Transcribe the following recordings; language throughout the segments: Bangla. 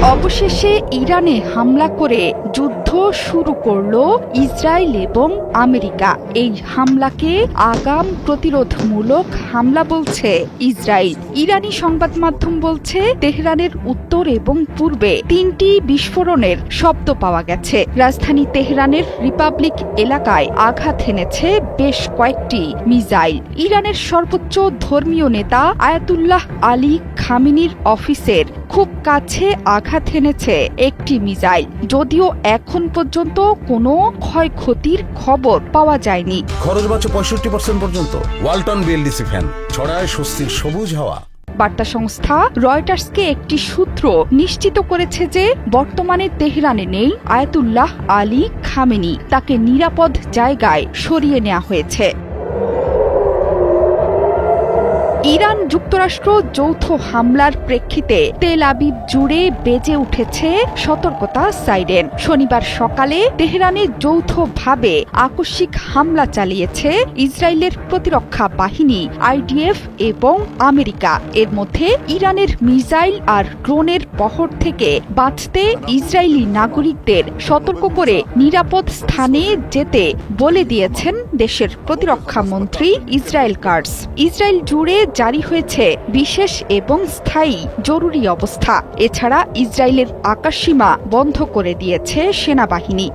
অবশেষে ইরানে হামলা করে যুদ্ধ শুরু করল ইসরায়েল এবং আমেরিকা। এই হামলাকে আগাম প্রতিরোধমূলক হামলা বলছে ইসরায়েল। ইরানি সংবাদ মাধ্যম বলছে তেহরানের উত্তর এবং পূর্বে 3টি বিস্ফোরণের শব্দ পাওয়া গেছে। রাজধানী তেহরানের রিপাবলিক এলাকায় আঘাত হেনেছে বেশ কয়েকটি মিসাইল। ইরানের সর্বোচ্চ ধর্মীয় নেতা আয়াতুল্লাহ আলী খামেনির অফিসের খুব কাছে আঘাত হেনেছে একটি মিসাইল, যদিও এখন পর্যন্ত কোনো ক্ষয়ক্ষতির খবর পাওয়া যায়নি। খরচ বাঁচে 65% পর্যন্ত। ওয়ালটন বিএলডিসি ফ্যান ছড়ায় স্বস্তির সবুজ হাওয়া। বার্তা সংস্থা রয়টার্সকে একটি সূত্র নিশ্চিত করেছে যে বর্তমানে তেহরানে নেই আয়াতুল্লাহ আলী খামেনি। তাকে নিরাপদ জায়গায় সরিয়ে নেওয়া হয়েছে। ইরান যুক্তরাষ্ট্র যৌথ হামলার প্রেক্ষিতে তেল আবিব জুড়ে বেজে উঠেছে সতর্কতা সাইরেন। শনিবার সকালে তেহরানে যৌথভাবে আকস্মিক হামলা চালিয়েছে ইসরায়েলের প্রতিরক্ষা বাহিনী আইডিএফ এবং আমেরিকা। এর মধ্যে ইরানের মিসাইল আর ড্রোনের বহর থেকে বাঁচতে ইসরায়েলি নাগরিকদের সতর্ক করে নিরাপদ স্থানে যেতে বলে দিয়েছেন দেশের প্রতিরক্ষা মন্ত্রী ইসরায়েল কাটজ। ইসরায়েল জুড়ে জারি হয়েছে বিশেষ এবং স্থায়ী জরুরি অবস্থা। এছাড়া ইসরায়েলের আকাশসীমা বন্ধ করে দিয়েছে সেনাবাহিনী।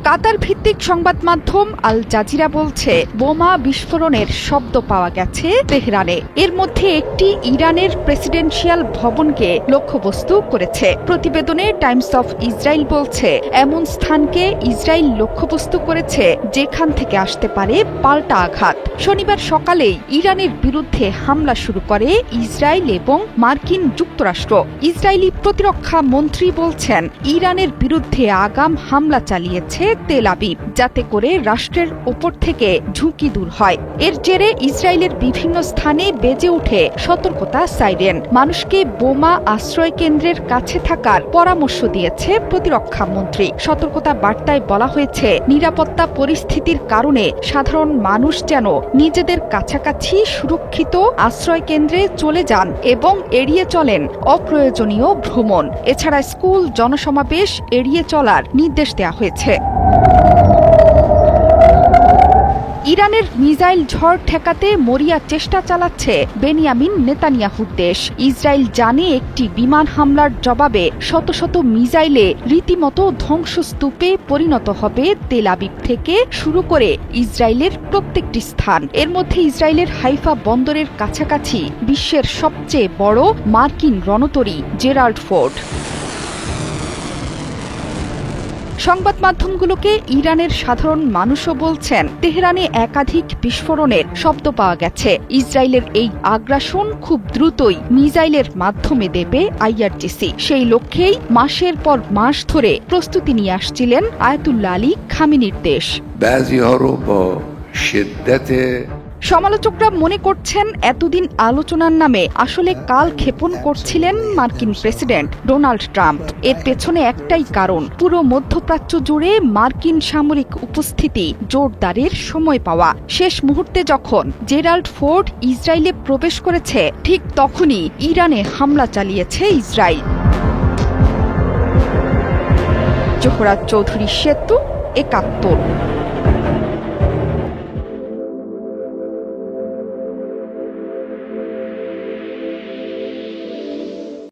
কাতার ভিত্তিক সংবাদ মাধ্যম আল জাজিরা বলছে বোমা বিস্ফোরণের শব্দ পাওয়া গেছে তেহরানে। এর মধ্যে একটি ইরানের প্রেসিডেন্সিয়াল ভবনকে লক্ষ্যবস্তু করেছে। প্রতিবেদনে টাইমস অফ ইসরায়েল বলছে এমন স্থানকে ইসরায়েল লক্ষ্যবস্তু করেছে যেখান থেকে আসতে পারে পাল্টা আঘাত। শনিবার সকালেই ইরানের বিরুদ্ধে হামলা শুরু করে ইসরায়েল এবং মার্কিন যুক্তরাষ্ট্র। ইসরায়েলি প্রতিরক্ষা মন্ত্রী বলছেন ইরানের বিরুদ্ধে আগাম হামলা চালিয়েছে তেল আবিব, যাতে করে রাষ্ট্রের ওপর থেকে ঝুঁকি দূর হয়। এর জেরে ইসরায়েলের বিভিন্ন স্থানে বেজে ওঠে সতর্কতা সাইরেন। মানুষকে বোমা আশ্রয় কেন্দ্রের কাছে থাকার পরামর্শ দিয়েছে প্রতিরক্ষা মন্ত্রী। সতর্কতা বার্তায় বলা হয়েছে নিরাপত্তা পরিস্থিতির কারণে সাধারণ মানুষ যেন নিজেদের কাছাকাছি সুরক্ষিত আশ্রয় কেন্দ্রে চলে যান এবং এড়িয়ে চলেন অপ্রয়োজনীয় ভ্রমণ। এছাড়া স্কুল, জনসমাবেশ এড়িয়ে চলার নির্দেশ দেওয়া হয়েছে। ইরানের মিসাইল ঝড় ঠেকাতে মরিয়া চেষ্টা চালাচ্ছে বেনিয়ামিন নেতানিয়াহুর দেশ। ইসরায়েল জানে একটি বিমান হামলার জবাবে শত শত মিসাইলে রীতিমতো ধ্বংসস্তূপে পরিণত হবে তেল আবিব থেকে শুরু করে ইসরায়েলের প্রত্যেকটি স্থান। এর মধ্যে ইসরায়েলের হাইফা বন্দরের কাছাকাছি বিশ্বের সবচেয়ে বড় মার্কিন রণতরী জেরাল্ড ফোর্ড। সংবাদ মাধ্যমগুলোকে ইরানের সাধারণ মানুষও বলছেন তেহরানে একাধিক বিস্ফোরণের শব্দ পাওয়া গেছে। ইসরায়েলের এই আগ্রাসন খুব দ্রুতই মিসাইলের মাধ্যমে দেবে আইআরজিসি। সেই লক্ষ্যেই মাসের পর মাস ধরে প্রস্তুতি নিয়ে আসছিলেন আয়াতুল্লাহ আলী খামেনির দেশ। সমালোচকরা মনে করছেন এতদিন আলোচনার নামে আসলে কাল ক্ষেপণ করছিলেন মার্কিন প্রেসিডেন্ট ডোনাল্ড ট্রাম্প। এর পেছনে একটাই কারণ, পুরো মধ্যপ্রাচ্য জুড়ে মার্কিন সামরিক উপস্থিতি জোরদারের সময় পাওয়া। শেষ মুহূর্তে যখন জেরাল্ড ফোর্ড ইসরায়েলে প্রবেশ করেছে, ঠিক তখনই ইরানে হামলা চালিয়েছে ইসরায়েল। জোহরা চৌধুরী সেতু, ৭১।